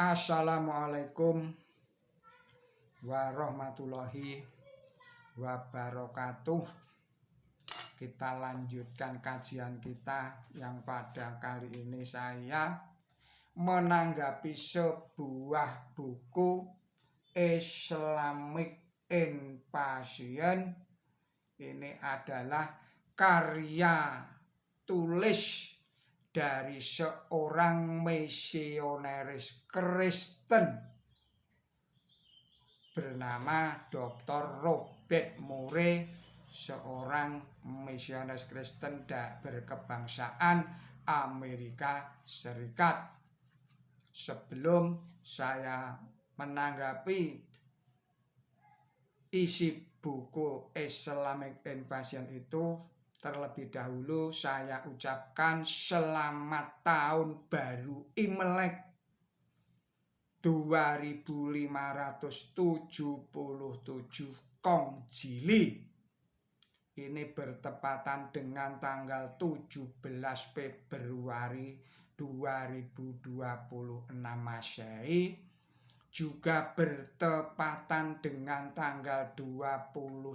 Assalamualaikum warahmatullahi wabarakatuh. Kita lanjutkan kajian kita yang pada kali ini saya menanggapi sebuah buku Islamic Invasion. Ini adalah karya tulis dari seorang misionaris Kristen bernama Dr. Robert Murray, seorang misionaris Kristen berkebangsaan Amerika Serikat. Sebelum saya menanggapi isi buku Islamic Invasion itu, terlebih dahulu saya ucapkan selamat tahun baru Imlek 2577 Kongjili. Ini bertepatan dengan tanggal 17 Februari 2026 Masehi, juga bertepatan dengan tanggal 29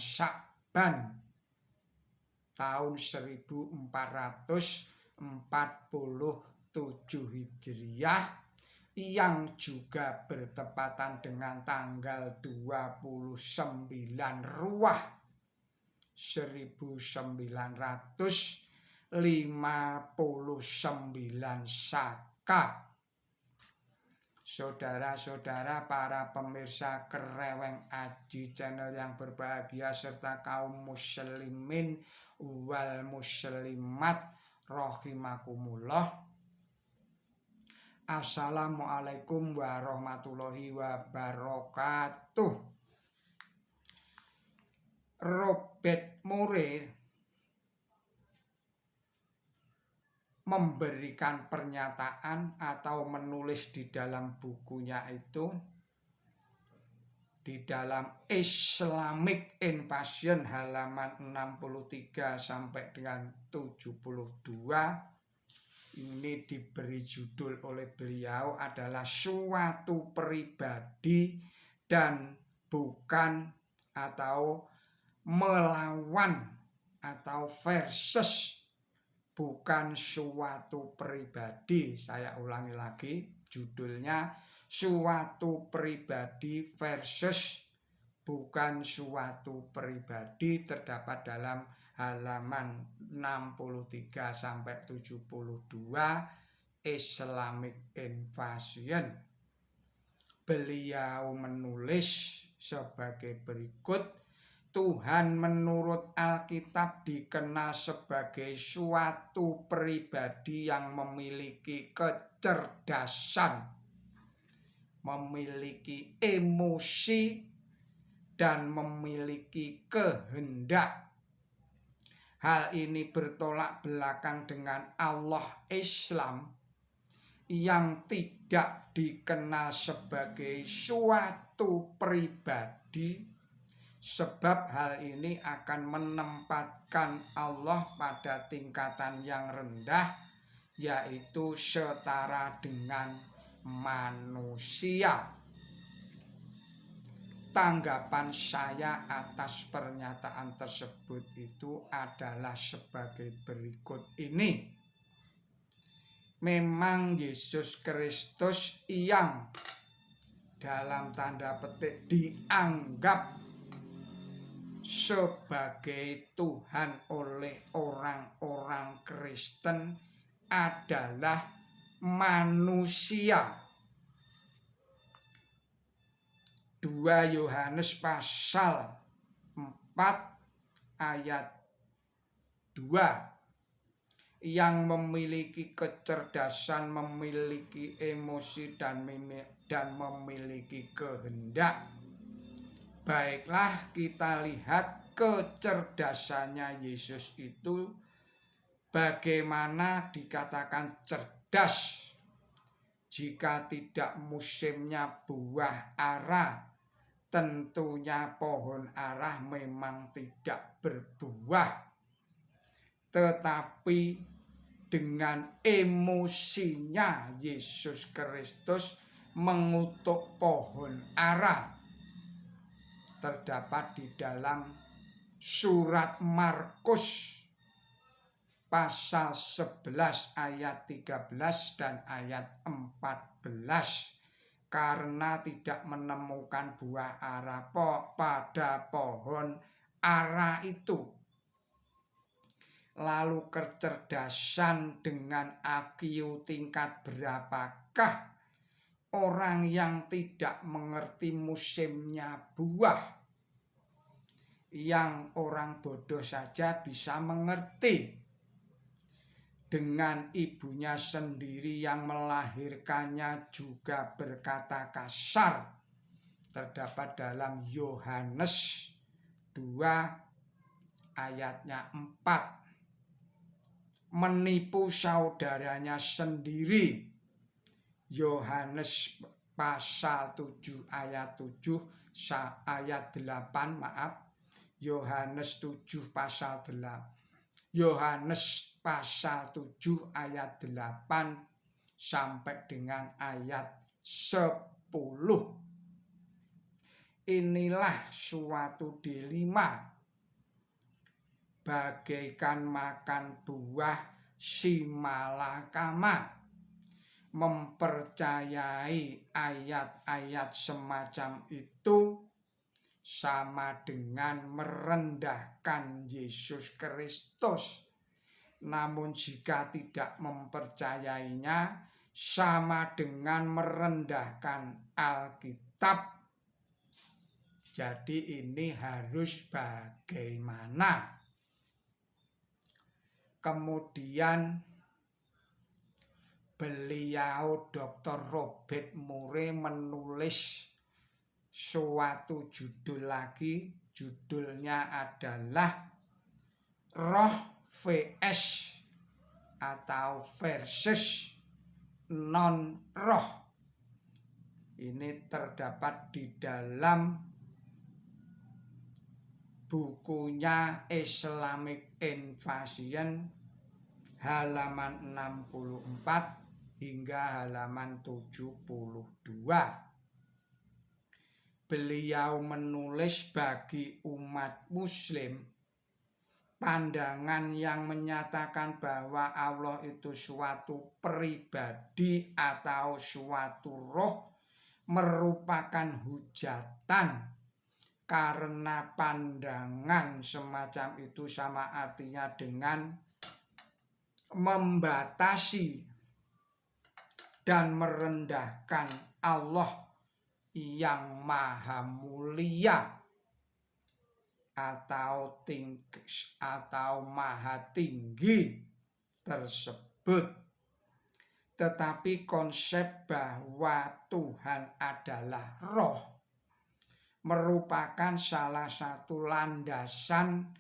Sya'ban tahun 1447 Hijriah, yang juga bertepatan dengan tanggal 29 Ruah 1959 Saka. Saudara-saudara para pemirsa Kereweng Aji channel yang berbahagia, serta kaum muslimin wal muslimat rahimakumullah. Assalamualaikum warahmatullahi wabarakatuh. Robert Murray memberikan pernyataan atau menulis di dalam bukunya itu, di dalam Islamic Invasion halaman 63 sampai dengan 72, ini diberi judul oleh beliau adalah suatu pribadi dan bukan, atau melawan, atau versus, bukan suatu pribadi. Saya ulangi lagi, judulnya suatu pribadi versus bukan suatu pribadi, terdapat dalam halaman 63 sampai 72 Islamic Invasion. Beliau menulis sebagai berikut: Tuhan menurut Alkitab dikenal sebagai suatu pribadi yang memiliki kecerdasan, memiliki emosi, dan memiliki kehendak. Hal ini bertolak belakang dengan Allah Islam yang tidak dikenal sebagai suatu pribadi, sebab hal ini akan menempatkan Allah pada tingkatan yang rendah, yaitu setara dengan manusia. Tanggapan saya atas pernyataan tersebut itu adalah sebagai berikut ini. Memang Yesus Kristus yang dalam tanda petik dianggap sebagai Tuhan oleh orang-orang Kristen adalah manusia. 2 Yohanes pasal 4 ayat 2, yang memiliki kecerdasan, memiliki emosi, dan memiliki kehendak. Baiklah, kita lihat kecerdasannya Yesus itu, bagaimana dikatakan cerdas. Jika tidak musimnya buah ara, tentunya pohon ara memang tidak berbuah. Tetapi dengan emosinya Yesus Kristus mengutuk pohon ara. Terdapat di dalam surat Markus pasal 11 ayat 13 dan ayat 14. Karena tidak menemukan buah ara pada pohon ara itu. Lalu kecerdasan dengan IQ tingkat berapakah orang yang tidak mengerti musimnya buah? Yang orang bodoh saja bisa mengerti. Dengan ibunya sendiri yang melahirkannya juga berkata kasar. Terdapat dalam Yohanes 2 ayatnya 4. Menipu saudaranya sendiri. Yohanes pasal 7 ayat 7 ayat 8 maaf. Yohanes 7 pasal 8. Yohanes pasal 7 ayat 8 sampai dengan ayat 10. Inilah suatu dilema, bagaikan makan buah si malakama. Mempercayai ayat-ayat semacam itu sama dengan merendahkan Yesus Kristus. Namun jika tidak mempercayainya, sama dengan merendahkan Alkitab. Jadi ini harus bagaimana? Kemudian beliau Dr. Robert Murray menulis suatu judul lagi, judulnya adalah Roh vs atau versus non-roh. Ini terdapat di dalam bukunya Islamic Invasion halaman 64 hingga halaman 72. Beliau menulis bagi umat muslim pandangan yang menyatakan bahwa Allah itu suatu pribadi atau suatu roh merupakan hujatan, karena pandangan semacam itu sama artinya dengan membatasi dan merendahkan Allah yang maha mulia atau maha tinggi tersebut. Tetapi konsep bahwa Tuhan adalah roh merupakan salah satu landasan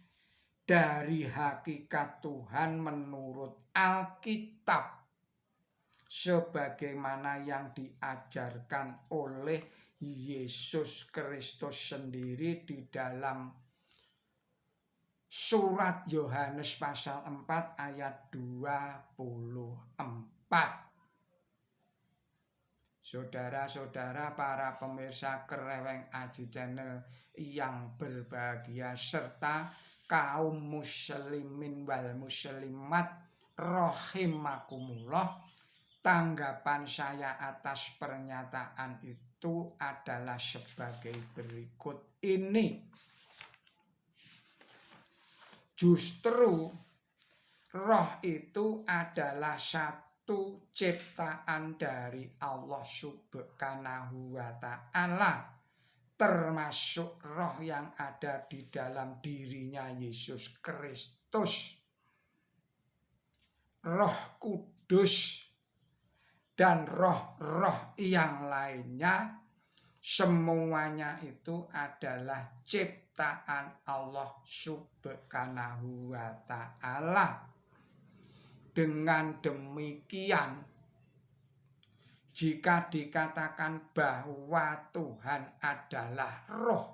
dari hakikat Tuhan menurut Alkitab, sebagaimana yang diajarkan oleh Yesus Kristus sendiri di dalam surat Yohanes pasal 4 ayat 24. Saudara-saudara para pemirsa Kreweng Aji Channel yang berbahagia, serta kaum muslimin wal muslimat rahimakumullah, tanggapan saya atas pernyataan itu adalah sebagai berikut ini. Justru roh itu adalah satu ciptaan dari Allah Subhanahu wa Ta'ala, termasuk roh yang ada di dalam dirinya Yesus Kristus, Roh Kudus, dan roh-roh yang lainnya. Semuanya itu adalah ciptaan Allah Subhanahu wa Ta'ala. Dengan demikian, jika dikatakan bahwa Tuhan adalah roh,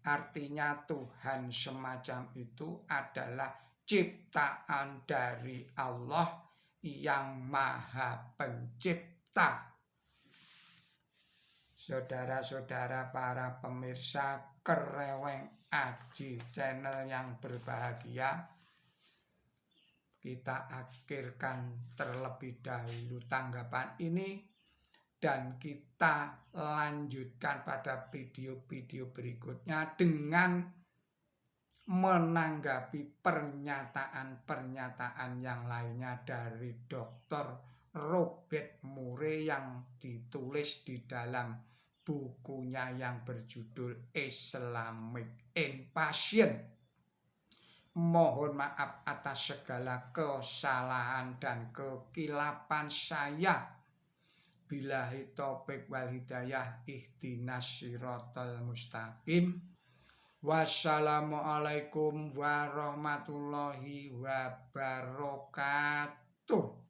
artinya Tuhan semacam itu adalah ciptaan dari Allah yang Maha Pencipta. Saudara-saudara para pemirsa Kereweng Aji channel yang berbahagia, kita akhirkan terlebih dahulu tanggapan ini dan kita lanjutkan pada video-video berikutnya dengan menanggapi pernyataan-pernyataan yang lainnya dari Dr. Robert Murray yang ditulis di dalam bukunya yang berjudul Islamic Invasion. Mohon maaf atas segala kesalahan dan kekilapan saya. Billahi taufiq wal hidayah, ihdinas siratal mustaqim. Wassalamualaikum warahmatullahi wabarakatuh.